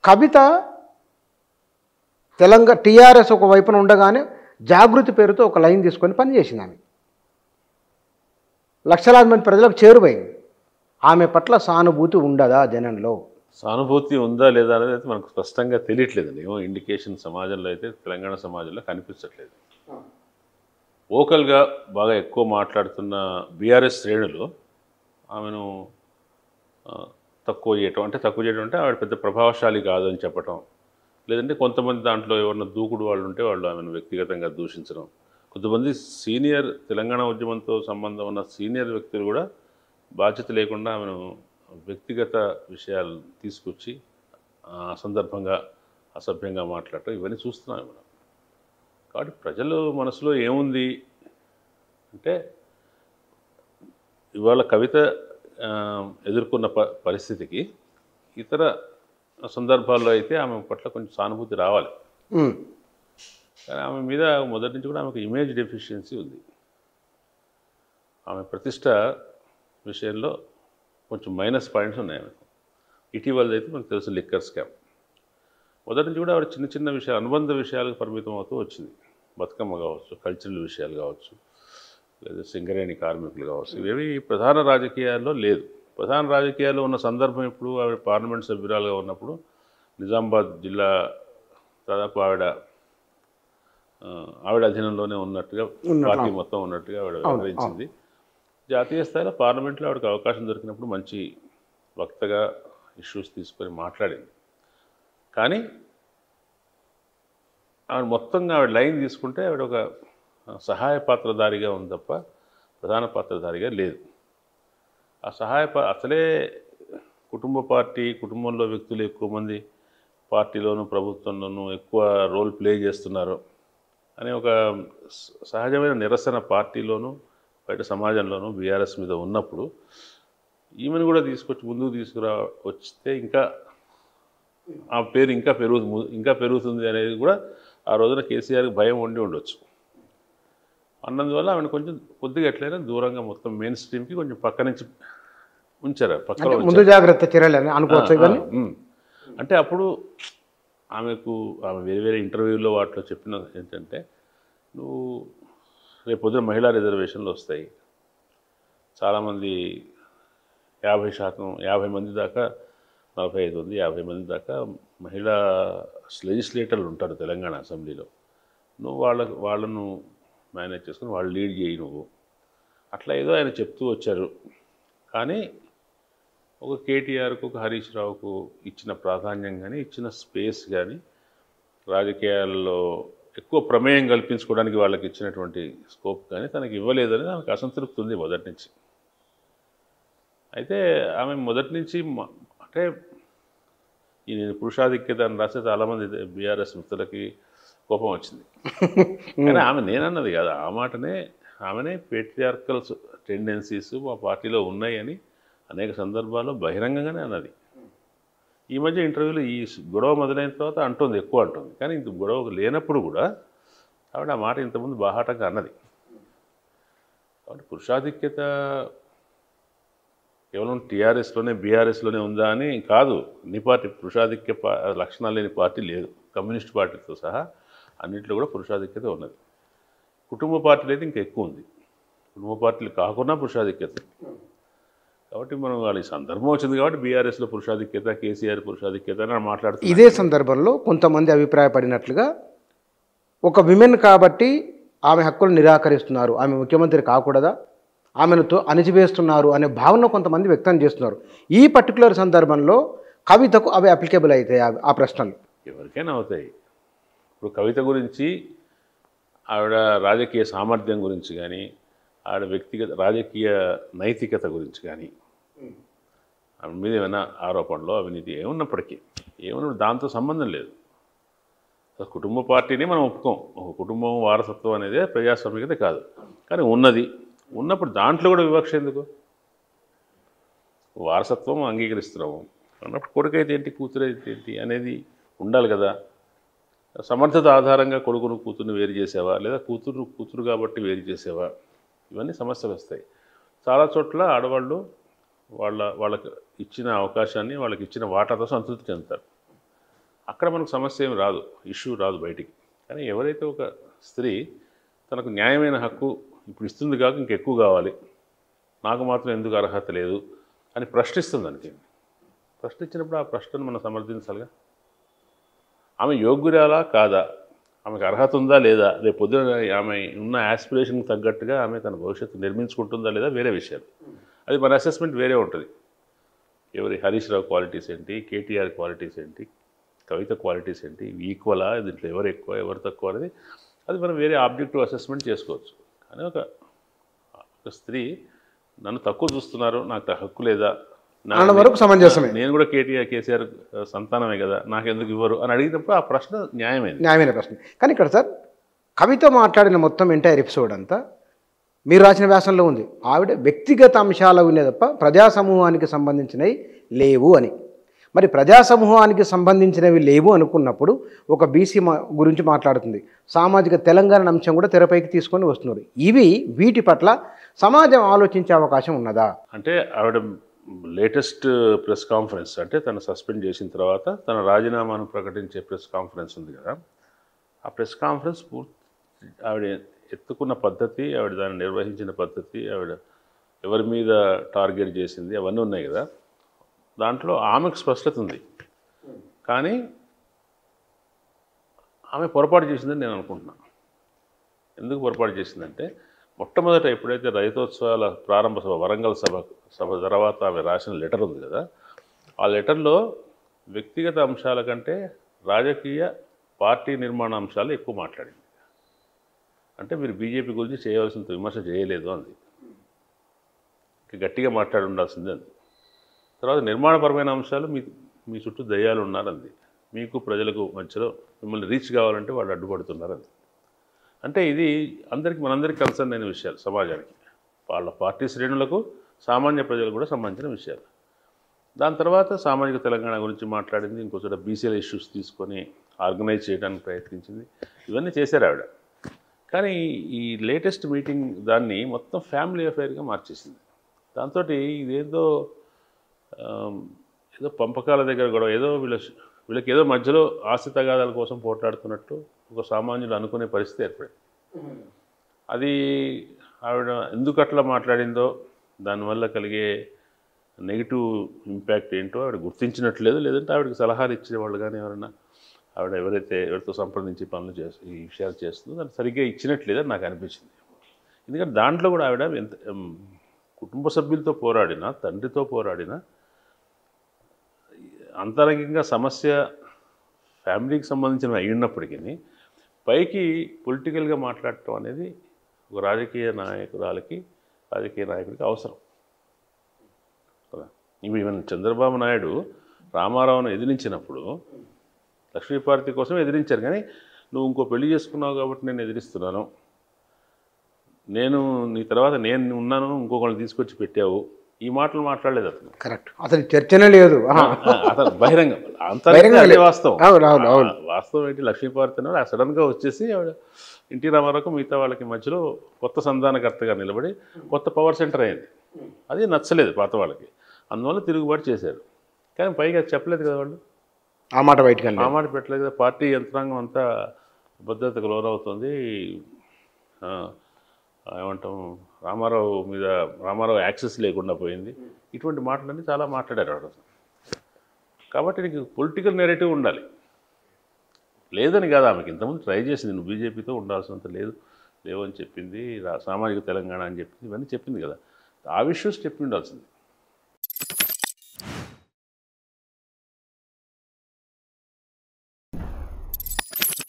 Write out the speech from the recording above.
కవిత Telangana TRS ఒక వైపున ఉండగానే జాగృతి పేరుతో ఒక లైన్ తీసుకొని పనిచేసింది ఆమె. లక్షలాది మంది ప్రజలకు చేరువైంది. ఆమె పట్ల సానుభూతి ఉండదా జనంలో? సానుభూతి ఉందా లేదా అనేది అయితే మనకు స్పష్టంగా తెలియట్లేదండి. ఏమో ఇండికేషన్ సమాజంలో అయితే తెలంగాణ సమాజంలో కనిపించట్లేదు. ఓకల్గా బాగా ఎక్కువ మాట్లాడుతున్న బీఆర్ఎస్ శ్రేణులు ఆమెను తక్కువ చేయటం అంటే ఆవిడ పెద్ద ప్రభావశాలి కాదు అని చెప్పటం, లేదంటే కొంతమంది దాంట్లో ఎవరైనా దూకుడు వాళ్ళు ఉంటే వాళ్ళు ఆమెను వ్యక్తిగతంగా దూషించడం, కొంతమంది సీనియర్ తెలంగాణ ఉద్యమంతో సంబంధం ఉన్న సీనియర్ వ్యక్తులు కూడా బాధ్యత లేకుండా ఆమెను వ్యక్తిగత విషయాలు తీసుకొచ్చి సందర్భంగా అసభ్యంగా మాట్లాడటం ఇవన్నీ చూస్తున్నాం మనం. కాబట్టి ప్రజలు మనసులో ఏముంది అంటే, ఇవాళ కవిత ఎదుర్కొన్న పరిస్థితికి ఇతర సందర్భాల్లో అయితే ఆమె పట్ల కొంచెం సానుభూతి రావాలి. కానీ ఆమె మీద మొదటి నుంచి కూడా ఆమెకు ఇమేజ్ డెఫిషియన్సీ ఉంది. ఆమె ప్రతిష్ట విషయంలో కొంచెం మైనస్ పాయింట్స్ ఉన్నాయి ఆమెకు. ఇటీవలదైతే మనకు తెలుసు లిక్కర్ స్కామ్. మొదటి నుంచి కూడా ఆవిడ చిన్న చిన్న విషయాలు, అనుబంధ విషయాలకు పరిమితం అవుతూ వచ్చింది. బతుకమ్మ కావచ్చు, కల్చరల్ విషయాలు కావచ్చు, లేదా సింగరేణి కార్మికులు కావచ్చు, ఇవేవి ప్రధాన రాజకీయాల్లో లేదు. ప్రధాన రాజకీయాల్లో ఉన్న సందర్భం ఇప్పుడు ఆవిడ పార్లమెంట్ సభ్యురాలుగా ఉన్నప్పుడు నిజామాబాద్ జిల్లా దాదాపు ఆవిడ అధీనంలోనే ఉన్నట్టుగా, పార్టీ మొత్తం ఉన్నట్టుగా ఆవిడ వ్యవహరించింది. జాతీయ స్థాయిలో పార్లమెంట్లో ఆవిడకి అవకాశం దొరికినప్పుడు మంచి వక్తగా ఇష్యూస్ తీసుకొని మాట్లాడింది. కానీ ఆవిడ మొత్తంగా ఆవిడ లైన్ తీసుకుంటే ఆవిడ ఒక సహాయ పాత్రధారిగా ఉంది తప్ప ప్రధాన పాత్రధారిగా లేదు. ఆ అసలే కుటుంబంలో వ్యక్తులు ఎక్కువ మంది పార్టీలోనూ ప్రభుత్వంలోనూ ఎక్కువ రోల్ ప్లే చేస్తున్నారు అనే ఒక సహజమైన నిరసన పార్టీలోనూ బయట సమాజంలోనూ బీఆర్ఎస్ మీద ఉన్నప్పుడు ఈమెను కూడా ముందుకు వస్తే ఇంకా ఆ పేరు ఇంకా పెరుగుతుంది అనేది కూడా ఆ రోజున కేసీఆర్కి భయం ఉండొచ్చు. అన్నందువల్ల ఆమెను కొంచెం కొద్దిగా ఎట్లయినా దూరంగా మొత్తం మెయిన్ స్ట్రీమ్కి కొంచెం పక్క నుంచి ఉంచారు. పక్కన ముందు జాగ్రత్త చర్యలు అనుకోవచ్చు ఇవన్నీ. అంటే అప్పుడు ఆమె వేరే ఇంటర్వ్యూలో వాటిలో చెప్పిన ఏంటంటే, నువ్వు రేపు పొద్దున మహిళా రిజర్వేషన్లు వస్తాయి, చాలామంది 50 మంది దాకా, 45 ఉంది 50 మంది దాకా మహిళా లెజిస్లేటర్లు ఉంటారు తెలంగాణ అసెంబ్లీలో. నువ్వు వాళ్ళను మేనేజ్ చేసుకుని వాళ్ళు లీడ్ చేయి నువ్వు, అట్లా ఏదో ఆయన చెప్తూ వచ్చారు. కానీ ఒక కేటీఆర్కు, ఒక హరీష్ రావుకు ఇచ్చిన ప్రాధాన్యం కానీ, ఇచ్చిన స్పేస్ కానీ, రాజకీయాల్లో ఎక్కువ ప్రమేయం కల్పించుకోవడానికి వాళ్ళకి ఇచ్చినటువంటి స్కోప్ కానీ తనకి ఇవ్వలేదని ఆమెకు అసంతృప్తి ఉంది మొదటి నుంచి. అయితే ఆమె మొదటి నుంచి అంటే ఈ పురుషాధిక్యత అని రాస్తే చాలామంది బీఆర్ఎస్ మిత్రులకి కోపం వచ్చింది. కానీ ఆమె నేనన్నది కాదు, ఆమెనే పేట్రియార్కల్ టెండెన్సీస్ మా పార్టీలో ఉన్నాయని అనేక సందర్భాల్లో బహిరంగంగానే అన్నది. ఈ మధ్య ఇంటర్వ్యూలో ఈ గొడవ మొదలైన తర్వాత ఎక్కువ అంటుంది. కానీ ఇంత గొడవ లేనప్పుడు కూడా ఆవిడ ఆ మాట ఇంతకుముందు బాహాటంగా అన్నది. కాబట్టి పురుషాధిక్యత కేవలం టీఆర్ఎస్లోనే బీఆర్ఎస్లోనే ఉందా అని కాదు. అన్ని పార్టీ పురుషాధిక్య లక్షణాలు లేని పార్టీ లేదు. కమ్యూనిస్ట్ పార్టీతో సహా అన్నింటిలో కూడా పురుషాధిక్యత ఉన్నది. కుటుంబ పార్టీలు అయితే ఇంకా ఎక్కువ ఉంది. కుటుంబ పార్టీలు కాకుండా పురుషాధిక్యత. కాబట్టి మనం వాళ్ళ సందర్భం వచ్చింది కాబట్టి బీఆర్ఎస్లో పురుషాధిక్యత, కేసీఆర్ పురుషాధిక్యత అని మాట్లాడుతున్నారు. ఇదే సందర్భంలో కొంతమంది అభిప్రాయపడినట్లుగా ఒక విమెన్ కాబట్టి ఆమె హక్కులు నిరాకరిస్తున్నారు, ఆమె ముఖ్యమంత్రి కాకూడదా, ఆమెను అణిచివేస్తున్నారు అనే భావన కొంతమంది వ్యక్తం చేస్తున్నారు. ఈ పర్టికులర్ సందర్భంలో కవితకు అవి అప్లికేబుల్ అవుతాయి ఆ ప్రశ్నలు? ఎవరికైనా అవుతాయి. ఇప్పుడు కవిత గురించి, ఆవిడ రాజకీయ సామర్థ్యం గురించి కానీ, ఆవిడ వ్యక్తిగత రాజకీయ నైతికత గురించి కానీ, ఆమె మీద ఏమైనా ఆరోపణలు అవినీతి ఏమున్నప్పటికీ దాంతో సంబంధం లేదు. కుటుంబ పార్టీని మనం ఒప్పుకోం. ఒక కుటుంబం వారసత్వం అనేది ప్రజాస్వామికత కాదు. కానీ ఉన్నప్పుడు దాంట్లో కూడా వివక్ష ఎందుకు? వారసత్వం అంగీకరిస్తున్నాము అన్నప్పుడు కొడుకైతే ఏంటి, కూతురైతే ఏంటి అనేది ఉండాలి కదా. సమర్థత ఆధారంగా కొడుకును కూతురుని వేరు చేసావా, లేదా కూతురు కాబట్టి వేరు చేసావా, ఇవన్నీ సమస్యలు వస్తాయి. చాలా చోట్ల ఆడవాళ్ళు వాళ్ళకి ఇచ్చిన అవకాశాన్ని, వాళ్ళకి ఇచ్చిన వాటాతో సంతృప్తి చెందుతారు. అక్కడ మనకు సమస్య ఏమి రాదు, ఇష్యూ రాదు బయటికి. కానీ ఎవరైతే ఒక స్త్రీ తనకు న్యాయమైన హక్కు ఇప్పుడు ఇస్తుంది కాక ఇంకెక్కువ కావాలి, నాకు మాత్రం ఎందుకు అర్హత లేదు అని ప్రశ్నిస్తుంది దానికి. ప్రశ్నించినప్పుడు ఆ ప్రశ్నను మనం సమర్థించాలిగా. ఆమె యోగ్యురాలా కాదా, ఆమెకు అర్హత ఉందా లేదా, రేపు పొద్దున ఆమె ఉన్న యాస్పిరేషన్కి తగ్గట్టుగా ఆమె తన భవిష్యత్తు నిర్మించుకుంటుందా లేదా వేరే విషయాలు. అది మన అసెస్మెంట్ వేరే ఉంటుంది. ఎవరి హరీష్ రావు క్వాలిటీస్ ఏంటి, కేటీఆర్ క్వాలిటీస్ ఏంటి, కవిత క్వాలిటీస్ ఏంటి, ఈక్వలా, దీంట్లో ఎవరు ఎక్కువ ఎవరు తక్కువ అనేది అది మనం వేరే ఆబ్జెక్టివ్ అసెస్మెంట్ చేసుకోవచ్చు. కానీ ఒక స్త్రీ నన్ను తక్కువ చూస్తున్నారు, నాకు హక్కు లేదా, వరకు సమంజసమే, నేను కూడా కేసీఆర్ సంతానమే కదా, నాకెందుకు ఇవ్వరు అని అడిగినప్పుడు ఆ ప్రశ్న న్యాయమైన ప్రశ్న. కానీ ఇక్కడ సార్ కవిత మాట్లాడిన మొత్తం ఎంటైర్ ఎపిసోడ్ అంతా మీరు రాసిన వ్యాసంలో ఉంది. ఆవిడ వ్యక్తిగత అంశాలు ఉన్నాయి తప్ప ప్రజా సమూహానికి సంబంధించినవి లేవు అని. మరి ప్రజా సమూహానికి సంబంధించినవి లేవు అనుకున్నప్పుడు ఒక బీసీ గురించి మాట్లాడుతుంది, సామాజిక తెలంగాణ అంశం కూడా తెరపైకి తీసుకొని వస్తున్నారు. వీటి పట్ల సమాజం ఆలోచించే అవకాశం ఉన్నదా? అంటే ఆవిడ లేటెస్ట్ ప్రెస్ కాన్ఫరెన్స్, అంటే తను సస్పెండ్ చేసిన తర్వాత తన రాజీనామాను ప్రకటించే ప్రెస్ కాన్ఫరెన్స్ ఉంది కదా, ఆ ప్రెస్ కాన్ఫరెన్స్ ఆవిడ ఎత్తుకున్న పద్ధతి, ఆవిడ దాన్ని నిర్వహించిన పద్ధతి, ఆవిడ ఎవరి మీద టార్గెట్ చేసింది అవన్నీ ఉన్నాయి కదా, దాంట్లో ఆమెకు స్పష్టత ఉంది. కానీ ఆమె పొరపాటు చేసిందని నేను అనుకుంటున్నాను. ఎందుకు పొరపాటు చేసిందంటే, మొట్టమొదట ఎప్పుడైతే రైతోత్సవాల ప్రారంభ సభ, వరంగల్ సభ తర్వాత ఆమె రాసిన లెటర్ ఉంది కదా, ఆ లెటర్లో వ్యక్తిగత అంశాల కంటే రాజకీయ పార్టీ నిర్మాణ అంశాలు ఎక్కువ మాట్లాడింది. అంటే మీరు బీజేపీ గురించి చేయవలసినంత విమర్శ చేయలేదు అంది, గట్టిగా మాట్లాడి ఉండాల్సిందే అంది. తర్వాత నిర్మాణపరమైన అంశాలు మీ చుట్టూ దయ్యాలు ఉన్నారంది, మీకు ప్రజలకు మధ్యలో మిమ్మల్ని రీచ్ కావాలంటే వాళ్ళు అడ్డుపడుతున్నారంది. అంటే ఇది మనందరికీ కన్సర్న్ అయిన విషయాలు, సమాజానికి, వాళ్ళ పార్టీ శ్రేణులకు, సామాన్య ప్రజలకు కూడా సంబంధించిన విషయాలు. దాని తర్వాత సామాజిక తెలంగాణ గురించి మాట్లాడింది, ఇంకోచోట బీసీల ఇష్యూస్ తీసుకొని ఆర్గనైజ్ చేయడానికి ప్రయత్నించింది. ఇవన్నీ చేశారు ఆవిడ. కానీ ఈ లేటెస్ట్ మీటింగ్ దాన్ని మొత్తం ఫ్యామిలీ అఫైర్గా మార్చేసింది. దాంతో ఇదేదో ఏదో పంపకాల దగ్గర గొడవ, ఏదో వీళ్ళకి ఏదో మధ్యలో ఆస్తి తగాదాల కోసం పోట్లాడుతున్నట్టు ఒక సామాన్యులు అనుకునే పరిస్థితి ఏర్పడింది. అది ఆవిడ ఎందుకు అట్లా మాట్లాడిందో, దానివల్ల కలిగే నెగిటివ్ ఇంపాక్ట్ ఏంటో ఆవిడ గుర్తించినట్లేదు. లేదంటే ఆవిడకి సలహాలు ఇచ్చేవాళ్ళు కానీ ఎవరైనా, ఆవిడ ఎవరితో సంప్రదించి పనులు ఈ విషయాలు చేస్తుందో దాన్ని సరిగ్గా ఇచ్చినట్లేదని నాకు అనిపించింది. ఎందుకంటే దాంట్లో కూడా ఆవిడ ఎంత కుటుంబ సభ్యులతో పోరాడినా, తండ్రితో పోరాడినా, అంతరంగికంగా సమస్య ఫ్యామిలీకి సంబంధించిన అయినప్పటికీ పైకి పొలిటికల్గా మాట్లాడటం అనేది ఒక రాజకీయ నాయకుడికి అవసరం కదా. ఈవెన్ చంద్రబాబు నాయుడు రామారావును ఎదిరించినప్పుడు లక్ష్మీపార్వతి కోసం ఎదిరించారు, కానీ నువ్వు ఇంకో పెళ్లి చేసుకున్నావు కాబట్టి నేను ఎదిరిస్తున్నాను, నీ తర్వాత నేను ఉన్నాను, ఇంకొకరిని తీసుకొచ్చి పెట్టావు, ఈ మాటలు మాట్లాడలేదు అతను. కరెక్ట్, అసలు చర్చనే లేదు. అతను బహిరంగ వాస్తవం ఏంటి, లక్ష్మీపార్వతి సడన్గా వచ్చేసి ఆవిడ ఎన్టీ రామారావుకు మిగతా వాళ్ళకి మధ్యలో కొత్త సంధానకర్తగా నిలబడి కొత్త పవర్ సెంటర్ అయింది. అది నచ్చలేదు పాత వాళ్ళకి, అందువల్ల తిరుగుబాటు చేశారు. కానీ పైగా చెప్పలేదు కదా వాళ్ళు, ఆ మాట పెట్టలేదు కదా. పార్టీ యంత్రాంగం అంతా భద్రతకు లోనవుతుంది, ఏమంటాం, రామారావు యాక్సెస్ లేకుండా పోయింది, ఇటువంటి మాటలన్నీ చాలా మాట్లాడారు వాడు. కాబట్టి నీకు పొలిటికల్ నెరేటివ్ ఉండాలి. లేదని కాదు, ఆమెకి ఇంతకుముందు ట్రై చేసింది, నువ్వు బీజేపీతో ఉండాల్సినంత లేవు అని చెప్పింది, సామాజిక తెలంగాణ అని చెప్పింది, ఇవన్నీ చెప్పింది కదా, ఆ విషయం చెప్పి ఉండాల్సింది.